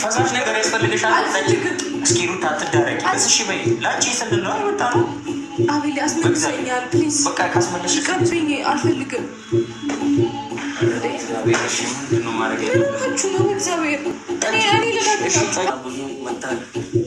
ፈሳሽ ነገር ያስፈልግሻል። እስኪ ሩታ አትዳረቂ። እሺ በይ። ለአንቺ ስንል ነው የመጣ ነው። አቤል አስመልሰኛል። ፕሊዝ በቃ ካስመለሽ ይቅርብኝ። አልፈልግም። ምንድነው ነው እግዚአብሔር ብዙ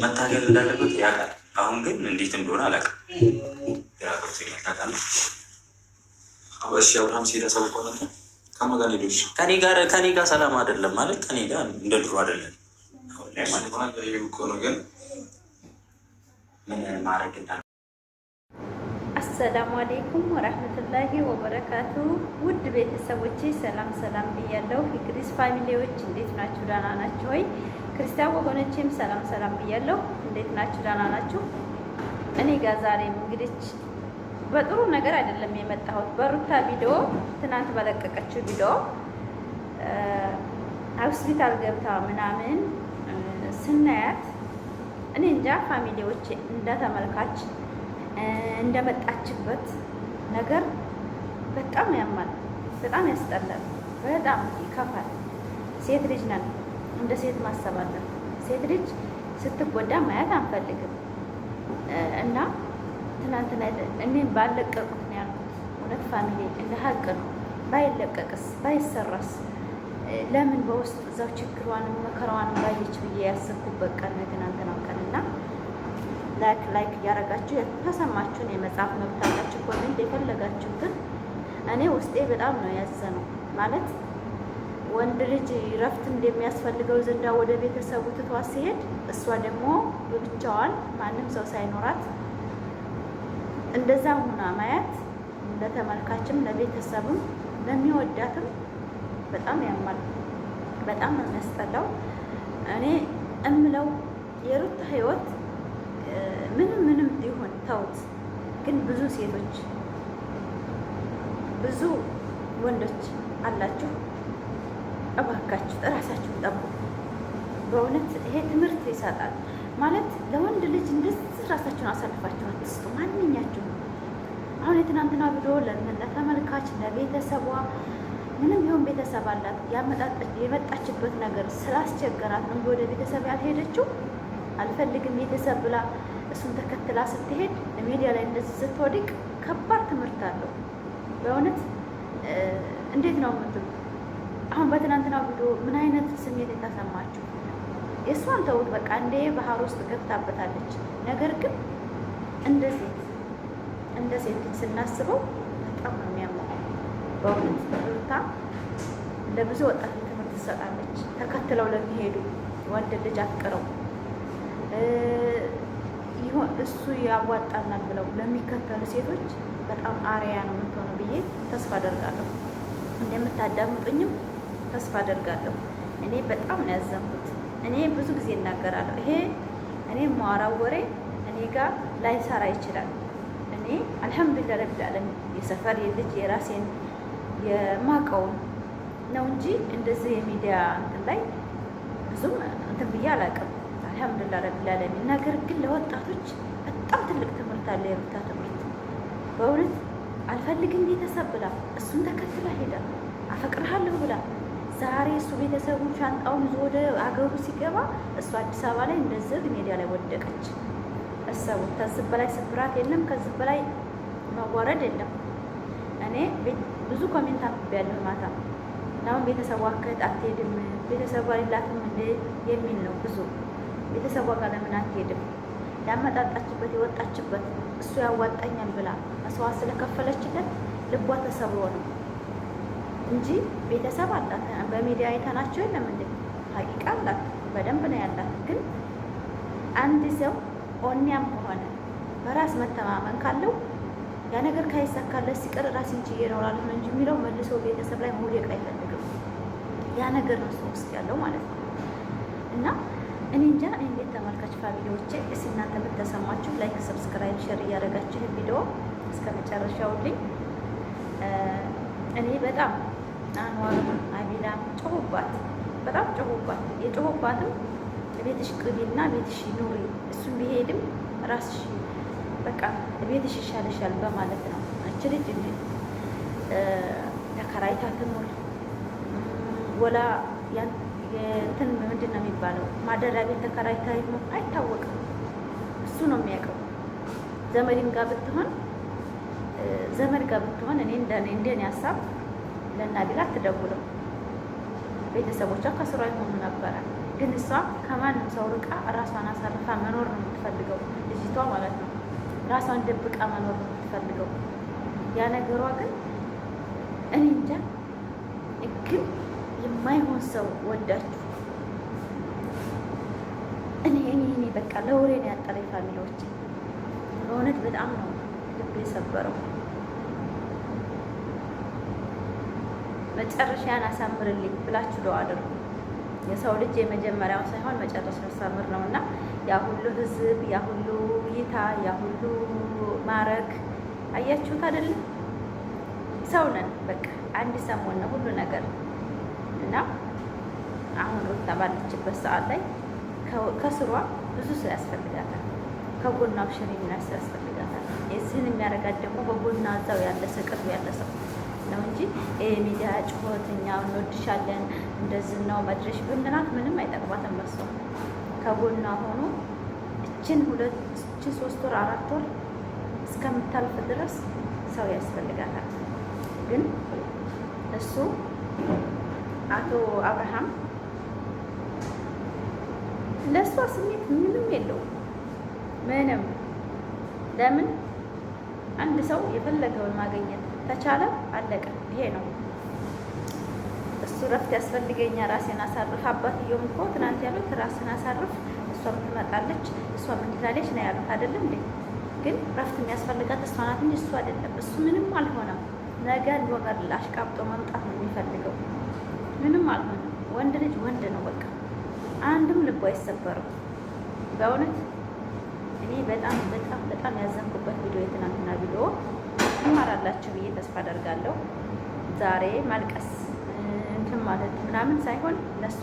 መታገል እንዳለበት ያውቃል። አሁን ግን እንዴት እንደሆነ አላውቅም። አብርሃም ሲሄድ አሳውቀው ከኔ ጋር ሰላም አይደለም ማለት ከኔ ጋር እንደ ድሮ አይደለም። ግን ምን ማድረግ እንዳለ። አሰላሙ አሌይኩም ወረህመቱላሂ ወበረካቱ። ውድ ቤተሰቦቼ ሰላም ሰላም ብያለሁ። የክሪስ ፋሚሊዎች እንዴት ናችሁ? ደህና ናችሁ ወይ? ክርስቲያን ወገኖቼም ሰላም ሰላም ብያለሁ። እንዴት ናችሁ? ደህና ናችሁ? እኔ ጋር ዛሬም እንግዲህ በጥሩ ነገር አይደለም የመጣሁት። በሩታ ቪዲዮ ትናንት በለቀቀችው ቪዲዮ ሆስፒታል ገብታ ምናምን ስናያት እኔ እንጃ ፋሚሊዎች እንደተመልካች እንደመጣችበት ነገር በጣም ያማል፣ በጣም ያስጠላል፣ በጣም ይከፋል። ሴት ልጅ ነን፣ እንደ ሴት ማሰብ አለን። ሴት ልጅ ስትጎዳ ማየት አንፈልግም እና ትናንትና እኔን ባለቀቁት ነው ያልኩት። እውነት ፋሚሊ እንደ ሀቅ ነው። ባይለቀቅስ ባይሰራስ ለምን በውስጥ እዛው ችግሯንም መከራዋንም ባየች ብዬ ያሰብኩበት ቀን ነው ትናንትናው ቀን እና ላይክ እያደረጋችሁ የተሰማችሁን የመጽሐፍ መብት አላችሁ፣ ኮሜንት የፈለጋችሁትን። እኔ ውስጤ በጣም ነው ያዘነው። ማለት ወንድ ልጅ ረፍት እንደሚያስፈልገው ዘንዳ ወደ ቤተሰቡ ትቷት ሲሄድ እሷ ደግሞ በብቻዋን ማንም ሰው ሳይኖራት እንደዛ ሁና ማየት ለተመልካችም ለቤተሰብም ለሚወዳትም በጣም ያማል፣ በጣም ነው የሚያስጠላው። እኔ እምለው የሩታ ህይወት ምንም ይሁን ተውት፣ ግን ብዙ ሴቶች ብዙ ወንዶች አላችሁ፣ እባካችሁ እራሳችሁን ጠብቁ። በእውነት ይሄ ትምህርት ይሰጣል። ማለት ለወንድ ልጅ እንደዚህ ራሳችሁን አሳልፋችሁ አትስጡ። ማንኛችሁ አሁን የትናንትና ቪዲዮ ለተመልካች ለቤተሰቧ ምንም ቢሆን ቤተሰብ አላት። የመጣችበት ነገር ስላስቸገራት ነው ወደ ቤተሰብ ያልሄደችው። አልፈልግም ቤተሰብ ብላ እሱን ተከትላ ስትሄድ ሚዲያ ላይ እንደዚህ ስትወድቅ ከባድ ትምህርት አለው። በእውነት እንዴት ነው የምትሉ? አሁን በትናንትና ቪዲዮ ምን አይነት ስሜት የተሰማችሁ? የእሷን ተውት፣ በቃ እንደ ባህር ውስጥ ገብታበታለች። ነገር ግን እንደ ሴት ልጅ ስናስበው በጣም ነው የሚያምነው። በእውነት ሩታ ለብዙ ወጣት ትምህርት ትሰጣለች። ተከትለው ለሚሄዱ ወንድ ልጅ አፍቅረው እሱ ያዋጣናል ብለው ለሚከተሉ ሴቶች በጣም አርያ ነው የምትሆነው ብዬ ተስፋ አደርጋለሁ። እንደምታዳምጡኝም ተስፋ አደርጋለሁ። እኔ በጣም ነው ያዘንኩት። እኔ ብዙ ጊዜ እናገራለሁ። ይሄ እኔ የማወራው ወሬ እኔ ጋር ላይሰራ ይችላል። እኔ አልሐምዱሊላህ ረቢል ዓለሚን የሰፈር የልጅ የራሴን የማውቀውን ነው እንጂ እንደዚህ የሚዲያ እንትን ላይ ብዙም እንትን ብዬ አላውቅም። አልሐምዱሊላህ ረቢል ዓለሚን። ነገር ግን ለወጣቶች በጣም ትልቅ ትምህርት አለ። የሩታ ትምህርት በእውነት አልፈልግም ቤተሰብ ብላ እሱን ተከትላ ሄዳ አፈቅርሃለሁ ብላ ዛሬ እሱ ቤተሰቡን ሻንጣውን ይዞ ወደ አገሩ ሲገባ እሱ አዲስ አበባ ላይ እንደዚህ ሜዲያ ላይ ወደቀች። እሰቡት። ከዚህ በላይ ስብራት የለም፣ ከዚህ በላይ መዋረድ የለም። እኔ ብዙ ኮሜንት አንብቤያለሁ ማታ። አሁን ቤተሰቧ አትሄድም፣ ቤተሰቧ ሌላትም እንደ የሚል ነው ብዙ። ቤተሰቧ ጋር ለምን አትሄድም? ያመጣጣችበት የወጣችበት እሱ ያዋጣኛል ብላ መስዋዕት ስለከፈለችለት ልቧ ተሰብሮ ነው እንጂ ቤተሰብ አላት። በሚዲያ አይተናቸው የለም እንዴ? ሀቂቃ አላት፣ በደንብ ነው ያላት። ግን አንድ ሰው ኦኒያም ከሆነ በራስ መተማመን ካለው ያ ነገር ካይሳካለት ሲቀር ራስን ችዬ እኖራለሁ እንጂ የሚለው መልሶ ቤተሰብ ላይ መውደቅ አይፈልግም። ያ ነገር ነው ውስጥ ያለው ማለት ነው። እና እኔ እንጃ እንዴት ተመልካች ፋሚሊዎቼ፣ እስኪ እናንተ ብትሰማችሁ ላይክ፣ ሰብስክራይብ፣ ሼር እያደረጋችሁ ቪዲዮ እስከ መጨረሻው ልኝ። እኔ በጣም አንዋርም አቢላም ጮሁባት፣ በጣም ጮሁባት። የጮሁባትም ቤትሽ ቅቢና ቤትሽ ኑሪ፣ እሱም ቢሄድም ራስሽ በቃ ቤትሽ ይሻለሻል በማለት ነው። እች ልጅ ተከራይታ ትኑር ወላ እንትን ምንድን ነው የሚባለው ማደሪያ ቤት ተከራይታ ይኑር አይታወቅም። እሱ ነው የሚያውቀው። ዘመድም ጋር ብትሆን እኔ እንደኔ ሀሳብ ለናቢላ አትደውልም። ቤተሰቦቿ ከስሯ ይሆኑ ነበረ። ግን እሷ ከማንም ሰው ርቃ ራሷን አሳርፋ መኖር ነው የምትፈልገው፣ ልጅቷ ማለት ነው። ራሷን ደብቃ መኖር ነው የምትፈልገው። ያ ነገሯ ግን እኔ እንጃ። ግን የማይሆን ሰው ወዳችሁ እኔ በቃ ለወሬ ነው ያጠረኝ። ፋሚሊዎች በእውነት በጣም ነው ልብ የሰበረው። መጨረሻን አሳምርልኝ ብላችሁ ዱአ አድርጉ። የሰው ልጅ የመጀመሪያው ሳይሆን መጨረሻው ያሳምር ነው እና ያ ሁሉ ህዝብ፣ ያ ሁሉ እይታ፣ ያ ሁሉ ማረግ አያችሁት አይደለም? ሰው ነን በቃ አንድ ሰሞን ነው ሁሉ ነገር እና አሁን ሩታ ባለችበት ሰዓት ላይ ከስሯ ብዙ ሰው ያስፈልጋታል። ከጎኗ አብሽሪ የሚናስ ያስፈልጋታል። የዚህን የሚያረጋት ደግሞ በጎኗ እዛው ያለ ሰው ቅርብ ያለ ሰው ነው እንጂ ሚዲያ ጩኸት እኛ እንወድሻለን እንደዚህ ነው መድረሽ ብንላት ምንም አይጠቅማትም። በሷ ከጎኗ ሆኖ እችን 3 ወር 4 ወር እስከምታልፍ ድረስ ሰው ያስፈልጋታል። ግን እሱ አቶ አብርሃም ለእሷ ስሜት ምንም የለውም። ምንም ለምን አንድ ሰው የፈለገውን ማግኘት ተቻለ አለቀ። ይሄ ነው እሱ። ረፍት ያስፈልገኛል፣ ራሴን አሳርፍ። አባትየውም እኮ ትናንት ያሉት ራስን አሳርፍ፣ እሷም ትመጣለች፣ እሷም እንድታለች ነው ያሉት አይደለም እንዴ? ግን ረፍት የሚያስፈልጋት እሷ ናት እንጂ እሱ አይደለም። እሱ ምንም አልሆነም። ነገ ወገር አሽቃብጦ መምጣት ነው የሚፈልገው። ምንም አልሆነም። ወንድ ልጅ ወንድ ነው በቃ። አንድም ልቡ አይሰበርም። በእውነት እኔ በጣም ያዘንኩበት ቪዲዮ የትናንትና ቪዲዮ ትማራላችሁ ብዬ ተስፋ አደርጋለሁ። ዛሬ ማልቀስ እንትን ማለት ምናምን ሳይሆን ለሷ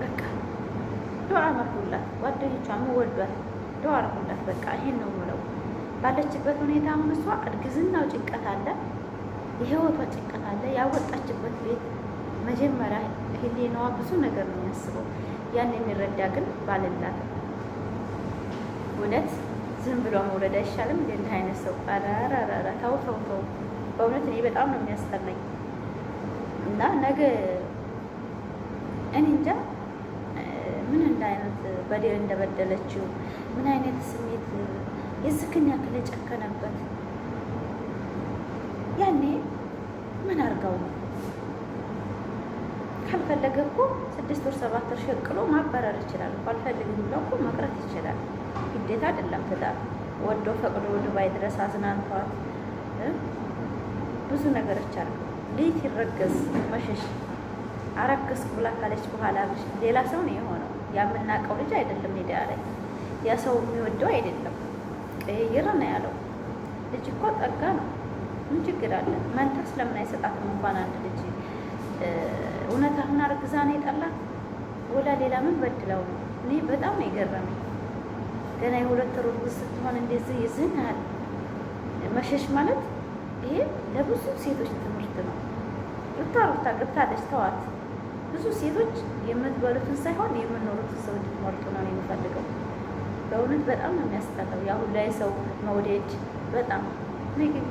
በቃ ዱዓ አድርጉላት፣ ጓደኞቿ ወዷት ዱዓ አድርጉላት። በቃ ይሄን ነው የምለው። ባለችበት ሁኔታ አሁን እሷ እርግዝናው ጭንቀት አለ፣ የህይወቷ ጭንቀት አለ። ያወጣችበት ቤት መጀመሪያ ህሊናዋ ብዙ ነገር ነው የሚያስበው። ያን የሚረዳ ግን ባልላት እውነት ዝም ብሎ መውለድ አይሻልም? እንደ አይነት ሰው አራራራ ተው። በእውነት እኔ በጣም ነው የሚያስጠላኝ። እና ነገ እኔ እንጃ ምን እንደ አይነት በደል እንደበደለችው ምን አይነት ስሜት የዝክን ያክል የጨከነበት ያኔ ምን አድርጋው ነው? ካልፈለገ እኮ 6 ወር 7 ወር ሸቅሎ ማባረር ይችላል። አልፈልግም ብሎ እኮ መቅረት ይችላል። ግዴታ አይደለም። ትዳር ወዶ ፈቅዶ ዱባይ ድረስ አዝናንቷት ብዙ ነገሮች አሉ። ልጅ ይረገዝ መሸሽ አረገዝኩ ብላ ካለች በኋላ ሌላ ሰው ነው የሆነው። የምናውቀው ልጅ አይደለም። ሜዲያ ላይ ያ ሰው የሚወደው አይደለም። ቀይር ነው ያለው። ልጅ እኮ ጠጋ ነው። ምን ችግር አለ? መንታ ስለምን አይሰጣትም? እንኳን አንድ ልጅ እውነት አሁን አርግዛ ነው የጠላት ወላ ሌላ ምን በድለው ነው? እኔ በጣም ነው የገረመኝ። ገና የ2 ወር እርጉዝ ስትሆን እንደዚህ ይዝናል መሸሽ ማለት ይሄ ለብዙ ሴቶች ትምህርት ነው። ሩታ ገብታለች፣ ተዋት። ብዙ ሴቶች የምትበሉትን ሳይሆን የምንኖሩትን ሰው እንድትመርጡ ነው የሚፈልገው። በእውነት በጣም ነው የሚያስጠላው። ያሁን ላይ ሰው መውደድ በጣም ግን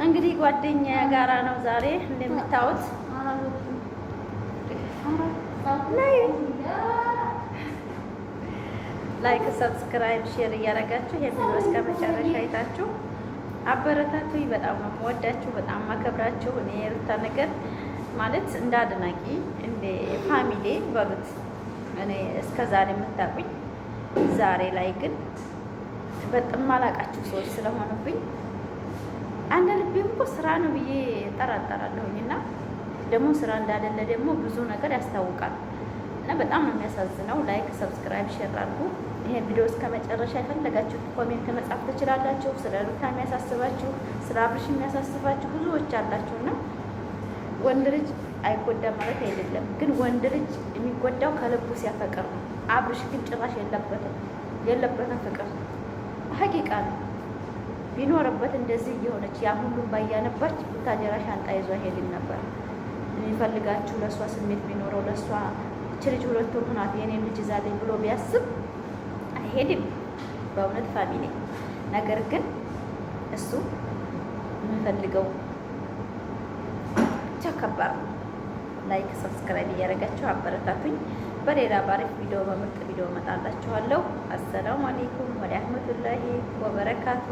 እንግዲህ ጓደኛ ጋራ ነው ዛሬ እንደምታዩት። ላይክ፣ ሰብስክራይብ፣ ሼር እያደረጋችሁ ይሄን ቪዲዮ እስከ መጨረሻ አይታችሁ አበረታቱኝ። በጣም ነው የምወዳችሁ፣ በጣም ማከብራችሁ። እኔ የሩታ ነገር ማለት እንደ አድናቂ እንደ ፋሚሊ በሉት። እኔ እስከ ዛሬ የምታውቁኝ፣ ዛሬ ላይ ግን በጣም ማላቃችሁ ሰዎች ስለሆኑብኝ አንድ ልቤም እኮ ስራ ነው ብዬ እጠራጠራለሁኝ። እና ደግሞ ስራ እንዳደለ ደግሞ ብዙ ነገር ያስታውቃል። እና በጣም ነው የሚያሳዝነው። ላይክ፣ ሰብስክራይብ፣ ሼር አድርጉ። ይሄን ቪዲዮ እስከ መጨረሻ የፈለጋችሁ ኮሜንት መጻፍ ትችላላችሁ። ስለ ሩታ የሚያሳስባችሁ፣ ስለ አብርሽ የሚያሳስባችሁ ብዙዎች አላችሁና ወንድ ልጅ አይጎዳም ማለት አይደለም፣ ግን ወንድ ልጅ የሚጎዳው ከልቡ ሲያፈቅር ነው። አብርሽ ግን ጭራሽ የለበትም ፍቅር ሀቂቃ ነው። ቢኖርበት እንደዚህ እየሆነች ያ ሁሉም ባያነባች ቡታጀራ ሻንጣ ይዞ አይሄድም ነበር። የሚፈልጋችሁ ለእሷ ስሜት ቢኖረው ለእሷ እች ልጅ 2 ወር ሆናት የኔ ልጅ ይዛለኝ ብሎ ቢያስብ አይሄድም በእውነት ፋሚሊ። ነገር ግን እሱ የሚፈልገው ብቻ ከባድ ነው። ላይክ ሰብስክራይብ እያደረጋችሁ አበረታቱኝ። በሌላ ባሪፍ ቪዲዮ በምርጥ ቪዲዮ እመጣላችኋለሁ። አሰላሙ አለይኩም ወራህመቱላሂ ወበረካቱ።